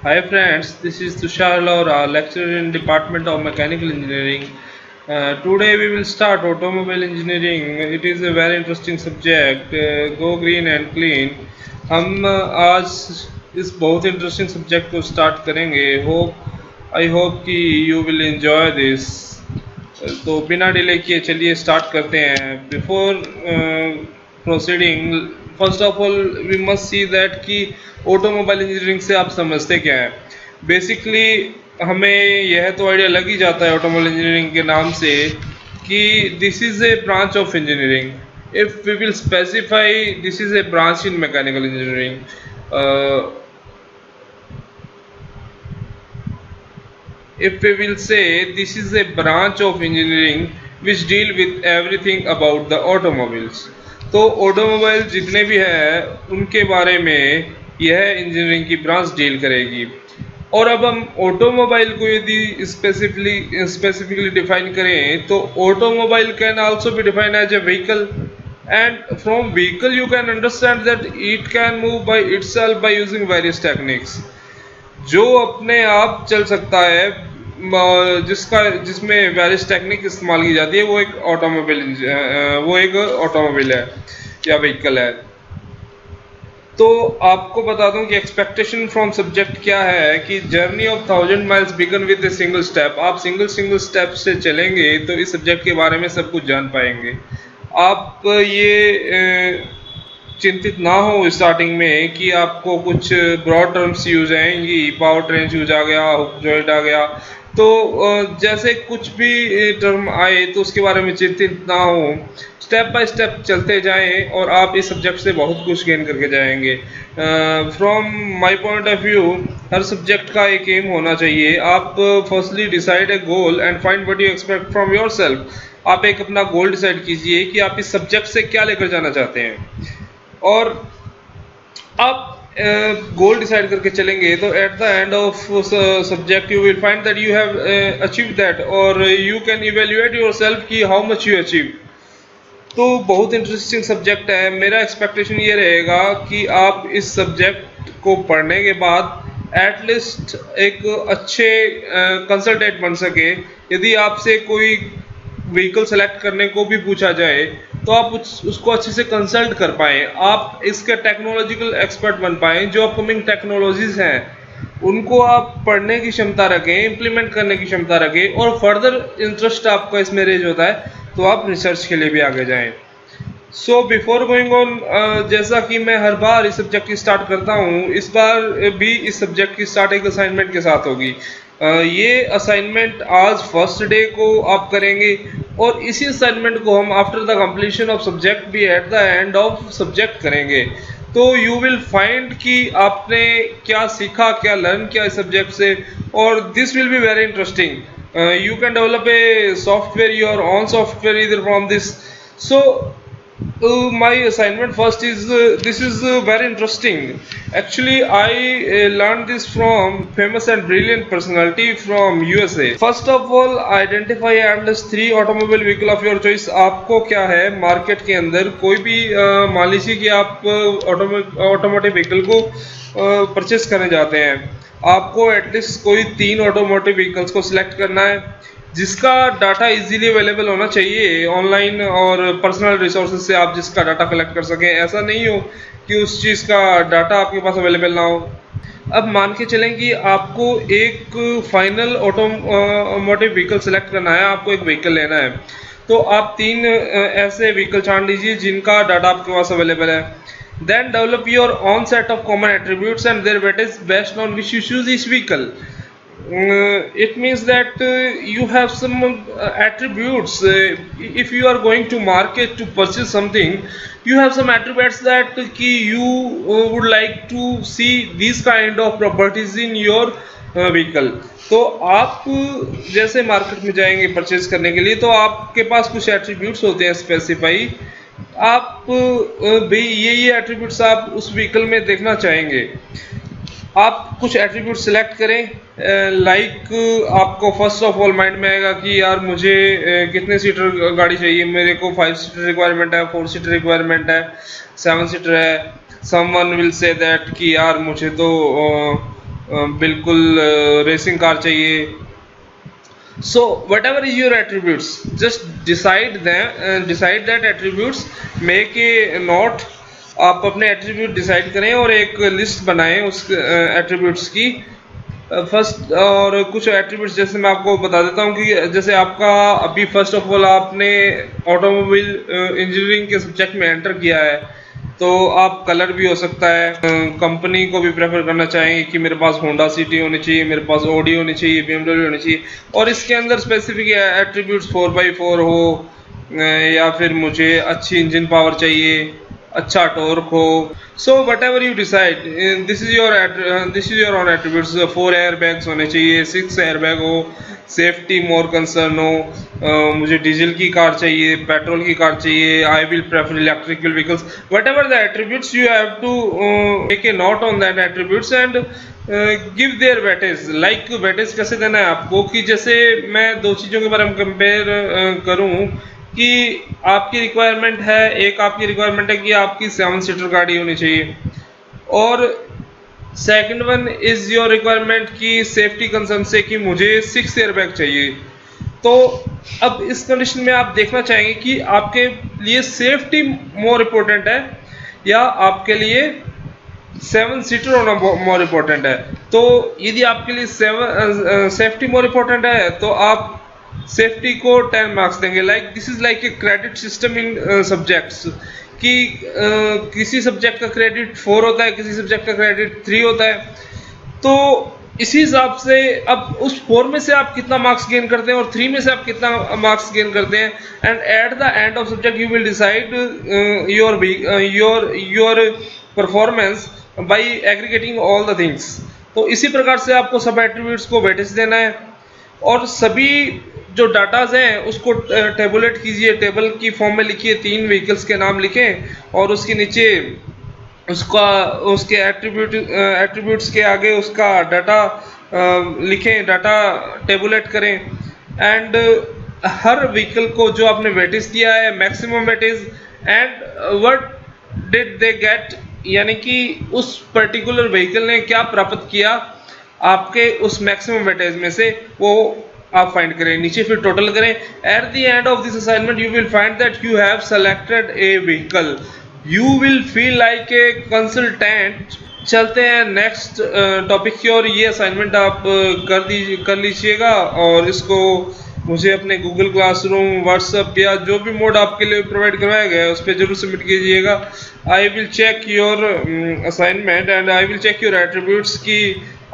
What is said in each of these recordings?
Hi friends, this is Tushar Laura, lecturer in Department of Mechanical Engineering. Today we will start automobile engineering. It is a very interesting subject. Go green and clean. हम आज इस बहुत interesting subject को start करेंगे. I hope कि you will enjoy this. तो बिना delay किए चलिए स्टार्ट करते हैं. Before proceeding, first of all we must see that कि ऑटोमोबाइल इंजीनियरिंग से आप समझते क्या हैं. बेसिकली हमें यह तो आइडिया लग ही जाता है ऑटोमोबाइल इंजीनियरिंग के नाम से कि this is a branch of engineering. If we will specify this is a branch in mechanical engineering. If we will say this is a branch of engineering which deal with everything about the automobiles, तो automobile जितने भी हैं उनके बारे में यह engineering की branch deal करेगी. और अब हम ऑटोमोबाइल को यदि स्पेसिफिकली डिफाइन करें तो automobile can also be defined as a vehicle, and from vehicle you can understand that it can move by itself by using various techniques. जो अपने आप चल सकता है, जिसमें वेरियस टेक्निक इस्तेमाल की जाती है, वो एक ऑटोमोबाइल है या व्हीकल है. तो आपको बता दूं कि एक्सपेक्टेशन फ्रॉम सब्जेक्ट क्या है कि journey of 1000 miles begin with a single step. आप सिंगल स्टेप से चलेंगे तो इस सब्जेक्ट के बारे में सब कुछ जान पाएंगे. आप ये चिंतित ना हो स्टार्टिंग में कि आपको कुछ ब्रॉड टर्म्स यूज आएंगी. पावर ट्रेन यूज आ गया, हुक जॉइंट आ गया. तो जैसे कुछ भी टर्म आए तो उसके बारे में चिंतित ना हो. स्टेप बाय स्टेप चलते जाएं और आप इस सब्जेक्ट से बहुत कुछ गेन करके जाएंगे. From my point of view her subject का एक एम होना चाहिए. आप firstly decide A goal and find what you expect from yourself. आप एक अपना गोल डिसाइड कीजिए कि आप इस सब्जेक्ट से क्या लेकर जाना चाहते हैं. और आप गोल डिसाइड करके चलेंगे तो eight the end of subject you will find that you have achieve that, और यू कैन इवेल्युएट योरसेल्फ कि हाउ मच यू अचीव. तो बहुत इंटरेस्टिंग सब्जेक्ट है. मेरा एक्सपेक्टेशन ये रहेगा कि आप इस सब्जेक्ट को पढ़ने के बाद एटलीस्ट एक अच्छे कंसल्टेंट बन सके. यदि आपसे कोई व्हीकल सेलेक्ट करने को भी पूछा जाए तो आप उसको अच्छे से कंसल्ट कर पाएँ. आप इसके टेक्नोलॉजिकल एक्सपर्ट बन पाएँ. जो अपकमिंग टेक्नोलॉजीज हैं उनको आप पढ़ने की क्षमता रखें, इम्प्लीमेंट करने की क्षमता रखें, और फर्दर इंटरेस्ट आपका इसमें रेज होता है तो आप रिसर्च के लिए भी आगे जाएं. सो बिफोर गोइंग ऑन, जैसा कि मैं हर बार इस सब्जेक्ट की स्टार्ट करता हूँ, इस बार भी इस सब्जेक्ट की स्टार्ट एक असाइनमेंट के साथ होगी. ये असाइनमेंट आज फर्स्ट डे को आप करेंगे और इसी असाइनमेंट को हम after the completion of subject भी at the end of subject करेंगे. तो यू विल फाइंड कि आपने क्या सीखा, क्या लर्न किया इस सब्जेक्ट से, और this will be very interesting. You can develop a software, your own software either from this. So my assignment first is this is very interesting. Actually I learned this from famous and brilliant personality from USA. First of all, identify at least 3 automobile vehicle of your choice. आपको क्या है market के अंदर कोई भी मान लीजिए कि आप ऑटोमोटिव व्हीकल को परचेस करने जाते हैं. आपको एटलीस्ट कोई 3 ऑटोमोटिव व्हीकल्स को सिलेक्ट करना है जिसका डाटा इजीली अवेलेबल होना चाहिए ऑनलाइन और पर्सनल रिसोर्सेज से आप जिसका डाटा कलेक्ट कर सकें. ऐसा नहीं हो कि उस चीज़ का डाटा आपके पास अवेलेबल ना हो. अब मान के चलें कि आपको एक फाइनल ऑटोमोटिव व्हीकल सेलेक्ट करना है, आपको एक व्हीकल लेना है. तो आप 3 ऐसे व्हीकल छान लीजिए जिनका डाटा आपके पास अवेलेबल है. Then develop your own set of common attributes and their weightage based on which you choose each vehicle. It means that you have some attributes. If you are going to market to purchase something, you have some attributes that you would like to see these kind of properties in your vehicle. तो आप जैसे market में जाएंगे purchase करने के लिए तो आपके पास कुछ एट्रीब्यूट्स होते हैं स्पेसिफाई. आप भी ये एट्रीब्यूट्स आप उस व्हीकल में देखना चाहेंगे. आप कुछ एट्रीब्यूट सिलेक्ट करें. आपको फर्स्ट ऑफ ऑल माइंड में आएगा कि यार मुझे कितने सीटर गाड़ी चाहिए. मेरे को 5 सीटर रिक्वायरमेंट है, 4 सीटर रिक्वायरमेंट है, 7 सीटर है. समवन विल से दैट कि यार मुझे तो बिल्कुल रेसिंग कार चाहिए। So whatever is your attributes, just decide that attributes, make a note। आप अपने एट्रीब्यूट डिसाइड करें और एक लिस्ट बनाएं उस एट्रीब्यूट्स की। फर्स्ट और कुछ एट्रीब्यूट्स जैसे मैं आपको बता देता हूं कि जैसे आपका अभी फर्स्ट ऑफ ऑल आपने ऑटोमोबाइल इंजीनियरिंग के सब्जेक्ट में एंटर किया है, तो आप कलर भी हो सकता है। कंपनी को भी प्रेफर करना चाहेंगे कि मेरे पास होंडा सिटी होनी चाहिए, मेरे पास ऑडी होनी चाहिए, BMW होनी चाहिए, और इसके अंदर स्पेसिफिक एट्रीब्यूट्स 4x4 हो, या फिर मुझे अच्छी इंजन पावर चाहिए, अच्छा टॉर्क हो। So what ever you decide, this is your on attributes. 4 air bags होने चाहिए, 6 एयर बैग हो, सेफ्टी मोर कंसर्न हो, मुझे डीजल की कार चाहिए, पेट्रोल की कार चाहिए, I will prefer electrical vehicles. Whatever the attributes, you have to take a note on that attributes and give their weightage. Like weightage कैसे देना है आपको, कि जैसे मैं दो चीज़ों के बारे में कंपेयर करूँ कि आपकी रिक्वायरमेंट है, एक आपकी रिक्वायरमेंट है कि आपकी 7 सीटर गाड़ी होनी चाहिए, और second one is your requirement की सेफ्टी कंसर्न से कि मुझे 6 एयरबैग चाहिए। तो अब इस कंडीशन में आप देखना चाहेंगे कि आपके लिए सेफ्टी मोर इम्पोर्टेंट है या आपके लिए 7 सीटर होना मोर इम्पोर्टेंट है। तो यदि आपके लिए सेफ्टी मोर इम्पोर्टेंट है तो आप सेफ्टी को 10 मार्क्स देंगे। Like this is like a credit system in subjects, कि किसी सब्जेक्ट का क्रेडिट 4 होता है, किसी सब्जेक्ट का क्रेडिट 3 होता है। तो इसी हिसाब से अब उस 4 में से आप कितना मार्क्स गेन करते हैं और 3 में से आप कितना मार्क्स गेन करते हैं, and eight the end of subject you will decide your performance by aggregating all the things. तो इसी प्रकार से आपको सब एट्रीब्यूट्स को वेटेज देना है, और सभी जो डाटाज हैं उसको टेबुलेट कीजिए, टेबल की फॉर्म में लिखिए, 3 व्हीकल्स के नाम लिखें और उसके नीचे उसके एट्रीब्यूट्स के आगे उसका डाटा लिखें, डाटा टेबुलेट करें, एंड हर व्हीकल को जो आपने वेटेज दिया है, maximum weightage, and what did they get, यानी कि उस पर्टिकुलर व्हीकल ने क्या प्राप्त किया आपके उस मैक्सिमम वेटेज में से, वो आप फाइंड करें। नीचे फिर टोटल करें। Eight the end of this assignment you will find that you have selected A vehicle, you will feel like a consultant. चलते हैं नेक्स्ट टॉपिक की और ये असाइनमेंट आप कर लीजिएगा, और इसको मुझे अपने गूगल क्लासरूम, व्हाट्सएप या जो भी मोड आपके लिए प्रोवाइड करवाया गया है उस पर जरूर सबमिट कीजिएगा। I will check your assignment and I will check your attributes की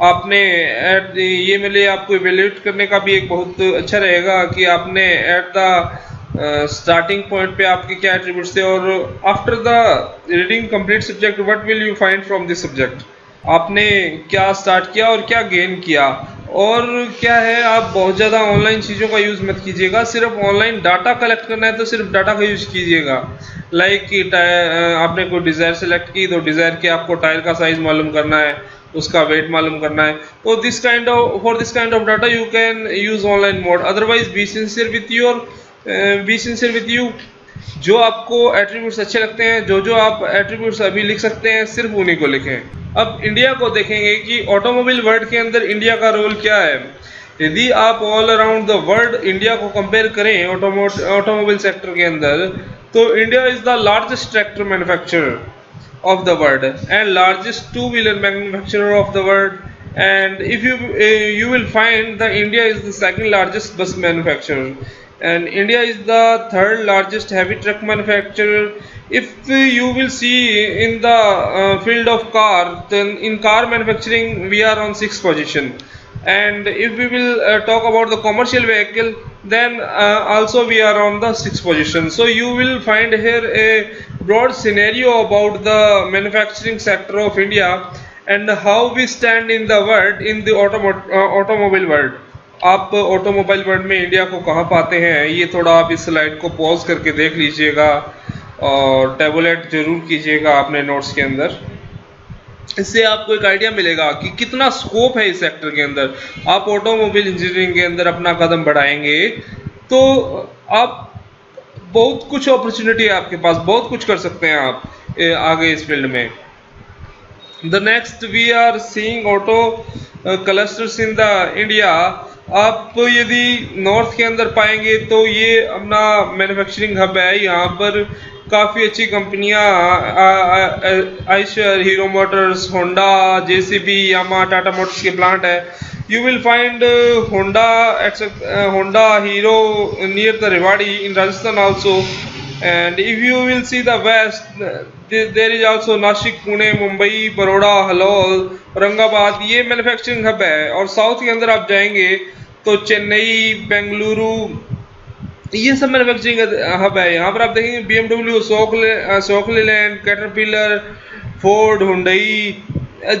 आपने ये मेरे लिए आपको इवेल्यूएट करने का भी एक बहुत अच्छा रहेगा कि आपने एट द स्टार्टिंग पॉइंट पे आपके क्या एट्रीब्यूट्स थे, और after the reading complete subject what will you find from this subject, आपने क्या स्टार्ट किया और क्या गेन किया। और क्या है, आप बहुत ज़्यादा ऑनलाइन चीज़ों का यूज़ मत कीजिएगा, सिर्फ ऑनलाइन डाटा कलेक्ट करना है तो सिर्फ डाटा का यूज़ कीजिएगा। लाइक कि आपने कोई डिज़ायर सेलेक्ट की तो डिज़ायर के आपको टायर का साइज़ मालूम करना है, उसका वेट मालूम करना है, तो for this kind of data you can use online mode. Otherwise be sincere with you, जो आपको एट्रीब्यूट्स अच्छे लगते हैं, जो आप एट्रीब्यूट्स अभी लिख सकते हैं, सिर्फ उन्हीं को लिखें। अब इंडिया को देखेंगे कि ऑटोमोबाइल वर्ल्ड के अंदर इंडिया का रोल क्या है। यदि आप all around the world India को कंपेयर करें ऑटोमोबाइल सेक्टर के अंदर, तो India is the largest tractor manufacturer of the world and largest two-wheeler manufacturer of the world, and if you will find that India is the second largest bus manufacturer and India is the third largest heavy truck manufacturer. If you will see in the field of car, then in car manufacturing we are on 6th position, and if we will talk about the commercial vehicle, then also we are on the 6th position. So you will find here a broad scenario about the manufacturing sector of India and how we stand in the world, in the automobile world. आप automobile world में India को कहाँ पाते हैं, ये थोड़ा आप इस स्लाइड को पॉज करके देख लीजिएगा और टेबुलेट जरूर कीजिएगा अपने नोट्स के अंदर। इससे आपको एक आइडिया मिलेगा कि कितना स्कोप है इस सेक्टर के अंदर। आप ऑटोमोबाइल इंजीनियरिंग के अंदर अपना कदम बढ़ाएंगे तो आप बहुत कुछ अपॉर्चुनिटी है आपके पास, बहुत कुछ कर सकते हैं आप आगे इस फील्ड में। The next we are seeing auto clusters in the India. आप यदि नॉर्थ के अंदर पाएंगे तो ये अपना मैन्युफैक्चरिंग हब है। यहाँ पर काफ़ी अच्छी कंपनियाँ Eicher, Hero Motors, Honda, JCB, Yamaha, Tata Motors के प्लांट है। You will find Honda, Hero near the Rewari in Rajasthan also. And if you will see the west, there is also Nashik, Pune, Mumbai, Baroda, Halol, Aurangabad, ये manufacturing hub है। और south के अंदर आप जाएंगे तो चेन्नई, बेंगलुरु, ये सब मैन्युफैक्चरिंग हब है। यहाँ पर आप देखेंगे BMW, सोकलेलैंड, कैटरपिलर, फोर्ड, हुंडई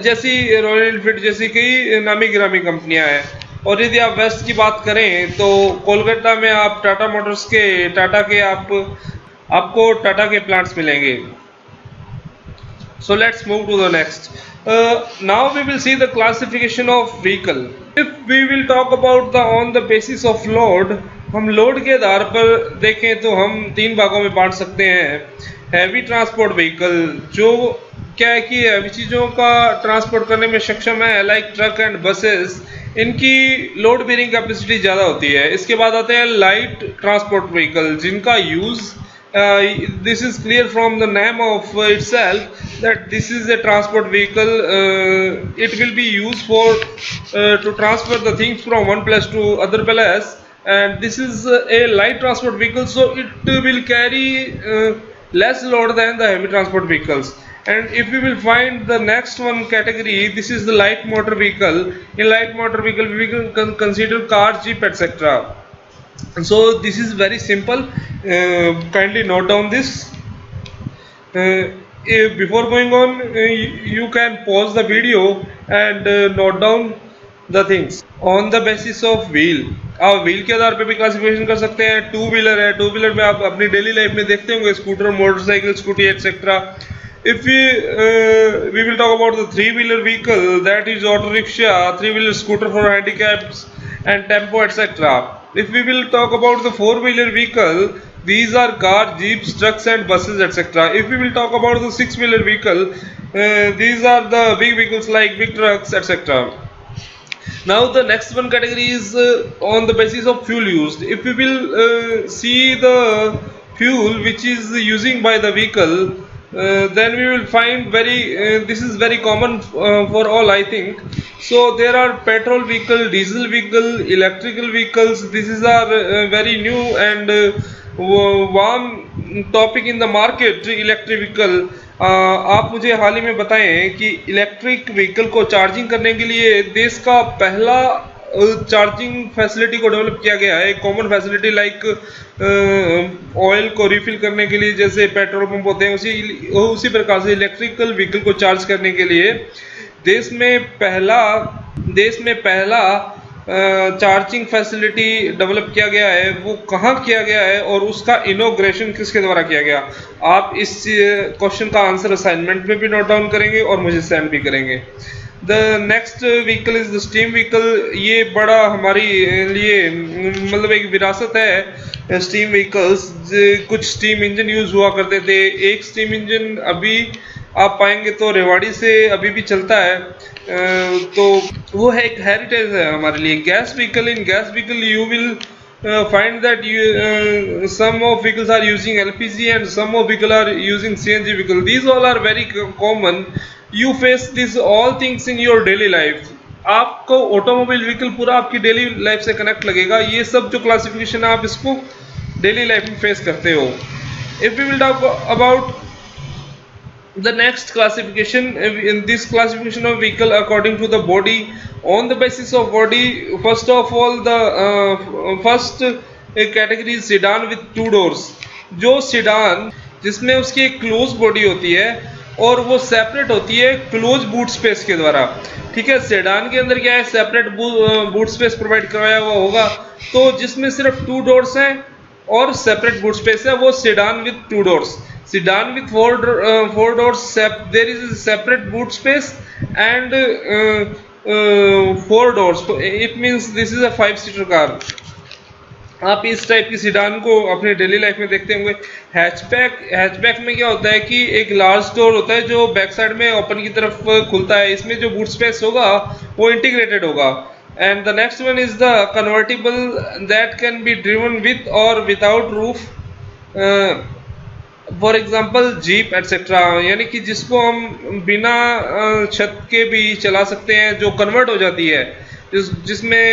जैसी, रॉयल एनफील्ड जैसी कई नामी गिरामी कंपनियां हैं। और यदि आप वेस्ट की बात करें तो कोलकाता में आप टाटा मोटर्स के, आपको टाटा के प्लांट्स मिलेंगे। So let's move to the next. Now we will see the classification of vehicle. If we will talk about on the basis of load, हम लोड के आधार पर देखें तो हम 3 भागों में बांट सकते हैं। हैवी ट्रांसपोर्ट व्हीकल, जो क्या है कि हैवी चीज़ों का ट्रांसपोर्ट करने में सक्षम है, लाइक ट्रक एंड बसेस, इनकी लोड बेयरिंग कैपेसिटी ज़्यादा होती है। इसके बाद आते हैं लाइट ट्रांसपोर्ट व्हीकल, जिनका use this is clear from the name of itself that this is a transport vehicle. It will be used for to transfer the things from one place to other place, and this is a light transport vehicle, so it will carry less load than the heavy transport vehicles. And if we will find the next one category, this is the light motor vehicle. In light motor vehicle we can consider car, jeep, etc. So this is very simple. Kindly note down this. Before going on, you can pause the video and note down the things. On the basis of wheel, आप wheel के आधार पे भी classification कर सकते हैं। 2 wheeler है, 2 wheeler में आप अपनी डेली लाइफ में देखते होंगे scooter, motorcycle, scooty etcetera. If we will talk about the 3-wheeler vehicle, that is auto rickshaw, 3-wheeler scooter for handicaps and tempo etc. If we will talk about the 4-wheeler vehicle, these are cars, jeeps, trucks and buses etc. If we will talk about the 6-wheeler vehicle, these are the big vehicles like big trucks etc. Now the next one category is on the basis of fuel used. If we will see the fuel which is using by the vehicle, then we will find this is very common for all, I think. So there are petrol vehicle, diesel vehicle, electrical vehicles. These are very new and warm topic in the market, electric vehicle. आप मुझे हाल ही में बताएं कि electric vehicle को charging करने के लिए देश का पहला चार्जिंग फैसिलिटी को डेवलप किया गया है। कॉमन फैसिलिटी लाइक ऑयल को रिफिल करने के लिए जैसे पेट्रोल पंप होते हैं, उसी प्रकार से इलेक्ट्रिकल व्हीकल को चार्ज करने के लिए देश में पहला चार्जिंग फैसिलिटी डेवलप किया गया है। वो कहाँ किया गया है और उसका इनॉग्रेशन किसके द्वारा किया गया? आप इस क्वेश्चन का आंसर असाइनमेंट में भी नोट डाउन करेंगे और मुझे सेंड भी करेंगे। The next vehicle is the steam vehicle. ये बड़ा हमारी लिए मतलब एक विरासत है स्टीम व्हीकल्स। कुछ स्टीम इंजन यूज हुआ करते थे। एक स्टीम इंजन अभी आप पाएंगे तो रेवाड़ी से अभी भी चलता है, तो वो है एक हेरिटेज है हमारे लिए। Gas vehicle, in gas vehicle you will find that some of vehicles are using LPG and some of vehicles are using CNG vehicle. These all are very common. You face these all things in your daily life. आपको automobile vehicle पूरा आपकी daily life से connect लगेगा। ये सब जो classification है आप इसको डेली लाइफ में फेस करते हो। If we will talk about the next classification, in this classification of vehicle according to the body, on the basis of body, first of all the first category is sedan with 2 doors. जो sedan जिसमें उसकी एक close body होती है और वो separate होती है क्लोज बूट स्पेस के द्वारा। ठीक है, सेडान के अंदर क्या है, सेपरेट बूट स्पेस प्रोवाइड करवाया हुआ होगा। तो जिसमें सिर्फ 2 डोर्स हैं और सेपरेट बूट स्पेस है वो sedan with 2 doors. Sedan with 4 doors, there is a separate boot space and 4 doors. It means this is a 5-seater car. आप इस टाइप की सीडान को अपने डेली लाइफ में देखते होंगे। हैचबैक में क्या होता है कि एक लार्ज डोर होता है जो बैक साइड में ओपन की तरफ खुलता है, इसमें जो बूट स्पेस होगा वो इंटीग्रेटेड होगा। And the next one is the convertible that can be driven with और without roof, for example jeep etcetera, यानी कि जिसको हम बिना छत के भी चला सकते हैं, जो कन्वर्ट हो जाती है, जिसमें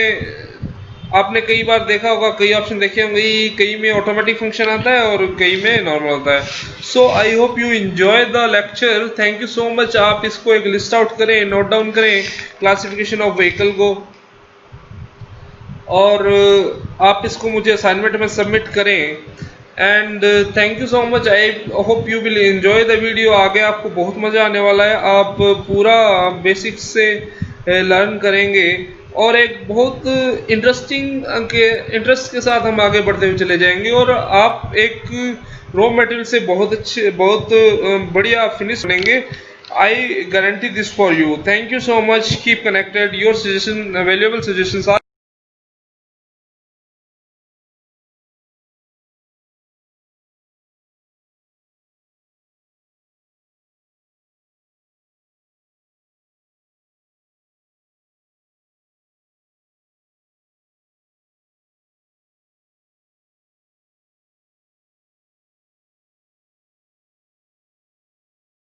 आपने कई बार देखा होगा, कई ऑप्शन देखे होंगे, कई में ऑटोमेटिक फंक्शन आता है और कई में नॉर्मल आता है। So I hope you enjoy the lecture, thank you so much. आप इसको एक लिस्ट आउट करें, नोट डाउन करें क्लासिफिकेशन ऑफ व्हीकल को, और आप इसको मुझे असाइनमेंट में सबमिट करें। And thank you so much, I hope you will enjoy the video. आगे आपको बहुत मज़ा आने वाला है, आप पूरा बेसिक्स से लर्न करेंगे और एक बहुत इंटरेस्ट के साथ हम आगे बढ़ते हुए चले जाएंगे, और आप एक रॉ मटेरियल से बहुत बढ़िया फिनिश बनेंगे। I guarantee this for you. Thank you so much, keep connected, your suggestion, valuable suggestions